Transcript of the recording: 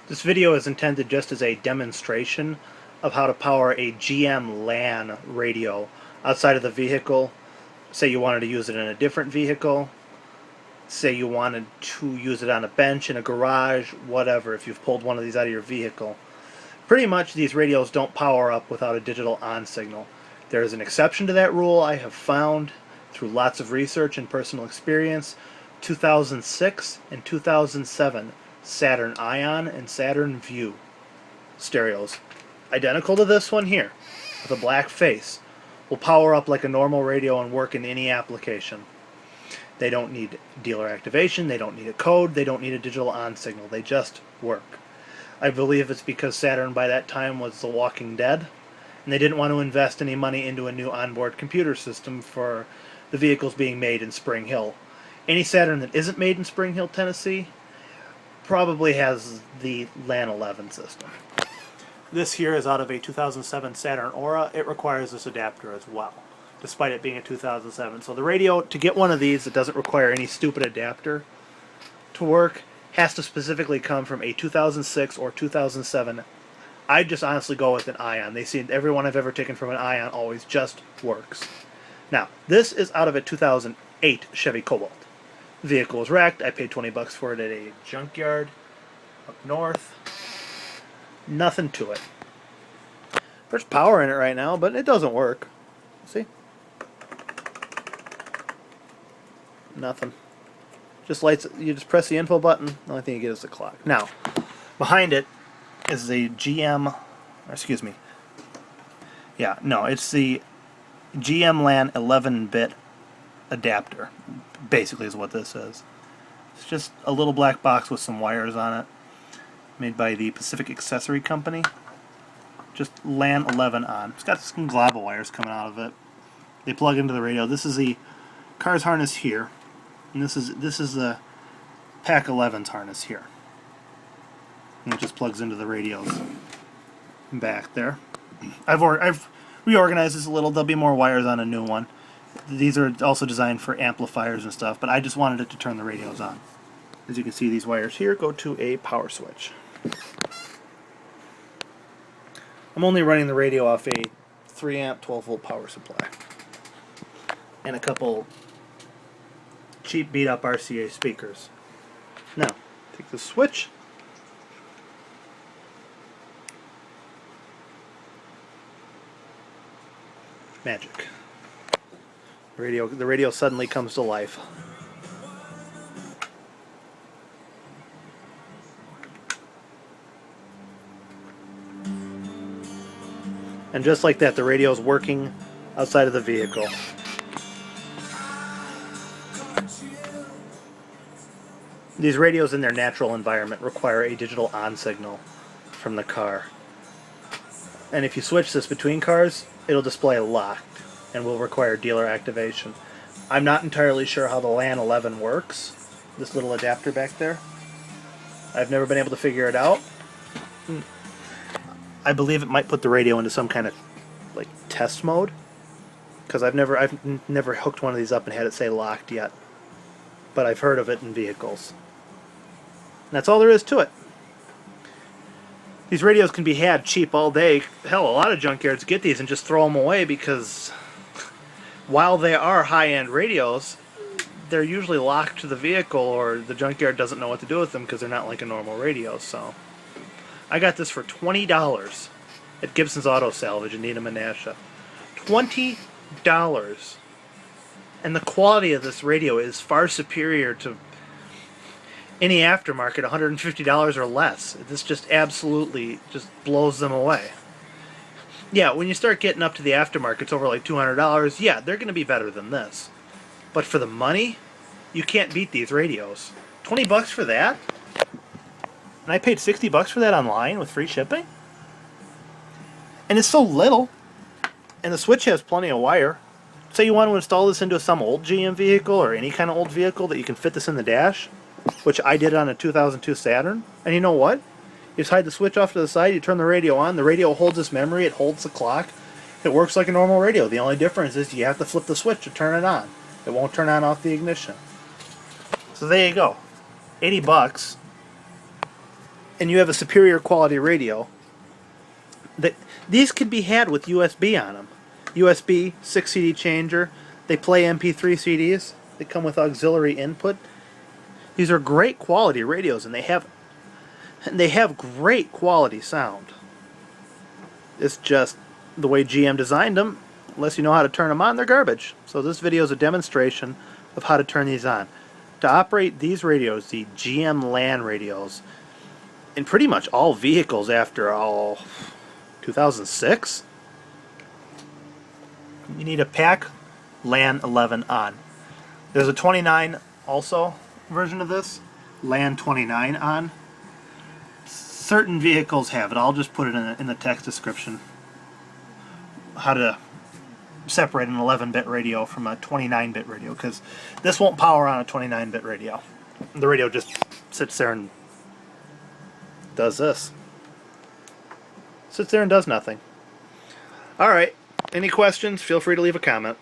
This video is intended just as a demonstration of how to power a GMLAN radio outside of the vehicle. Say you wanted to use it in a different vehicle. Say you wanted to use it on a bench, in a garage, whatever, if you've pulled one of these out of your vehicle. Pretty much these radios don't power up without a digital on signal. There is an exception to that rule I have found through lots of research and personal experience. 2006 and 2007 Saturn Ion and Saturn View stereos, identical to this one here, with a black face, will power up like a normal radio and work in any application. They don't need dealer activation, they don't need a code, they don't need a digital on signal, they just work. I believe it's because Saturn by that time was The Walking Dead, and they didn't want to invest any money into a new onboard computer system for the vehicles being made in Spring Hill. Any Saturn that isn't made in Spring Hill, Tennessee, probably has the LAN11 system. This here is out of a 2007 Saturn Aura. It requires this adapter as well, despite it being a 2007. So the radio, to get one of these that doesn't require any stupid adapter to work, has to specifically come from a 2006 or 2007. I'd just honestly go with an Ion. They see everyone I've ever taken from an Ion always just works. Now, this is out of a 2008 Chevy Cobalt. The vehicle was wrecked. I paid 20 bucks for it at a junkyard up north. Nothing to it. There's power in it right now, but it doesn't work. See? Nothing. Just lights. You just press the info button. The only thing you get is the clock. Now, behind it is the it's the GMLAN 11-bit adapter. Basically is what this is. It's just a little black box with some wires on it, made by the Pacific Accessory Company. Just LAN11ON. It's got some global wires coming out of it. They plug into the radio. This is the car's harness here, and this is the PAC LA11's harness here. And it just plugs into the radios back there. I've reorganized this a little. There'll be more wires on a new one. These are also designed for amplifiers and stuff, but I just wanted it to turn the radios on. As you can see, these wires here go to a power switch. I'm only running the radio off a 3 amp 12 volt power supply and a couple cheap beat up RCA speakers. Now, take the switch. Magic. The radio suddenly comes to life. And just like that, the radio is working outside of the vehicle. These radios in their natural environment require a digital on signal from the car. And if you switch this between cars, it'll display locked and will require dealer activation. I'm not entirely sure how the LAN11 works, this little adapter back there. I've never been able to figure it out. I believe it might put the radio into some kind of like test mode, because I've never hooked one of these up and had it say locked yet, but I've heard of it in vehicles. And that's all there is to it. These radios can be had cheap all day. Hell, a lot of junkyards get these and just throw them away because while they are high-end radios, they're usually locked to the vehicle, or the junkyard doesn't know what to do with them because they're not like a normal radio. So I got this for $20 at Gibson's Auto Salvage in Needham and Nasha. $20. And the quality of this radio is far superior to any aftermarket, $150 or less. This just absolutely just blows them away. Yeah, when you start getting up to the aftermarkets over like $200, yeah, they're going to be better than this. But for the money, you can't beat these radios. 20 bucks for that? And I paid 60 bucks for that online with free shipping? And it's so little. And the switch has plenty of wire. Say you want to install this into some old GM vehicle or any kind of old vehicle that you can fit this in the dash, which I did on a 2002 Saturn. And you know what? You just hide the switch off to the side, you turn the radio on, the radio holds its memory, it holds the clock. It works like a normal radio. The only difference is you have to flip the switch to turn it on. It won't turn on off the ignition. So there you go. 80 bucks and you have a superior quality radio, that these can be had with USB on them. USB 6 CD changer. They play MP3 CDs. They come with auxiliary input. These are great quality radios, and they have great quality sound. It's just the way GM designed them. Unless you know how to turn them on, they're garbage. So this video is a demonstration of how to turn these on. To operate these radios, the GMLAN radios, in pretty much all vehicles after 2006, you need a PAC LAN11ON. There's a 29 also version of this, LAN29 on. Certain vehicles have it. I'll just put it in the text description. How to separate an 11-bit radio from a 29-bit radio, because this won't power on a 29-bit radio. The radio just sits there and does this. Sits there and does nothing. Alright, any questions? Feel free to leave a comment.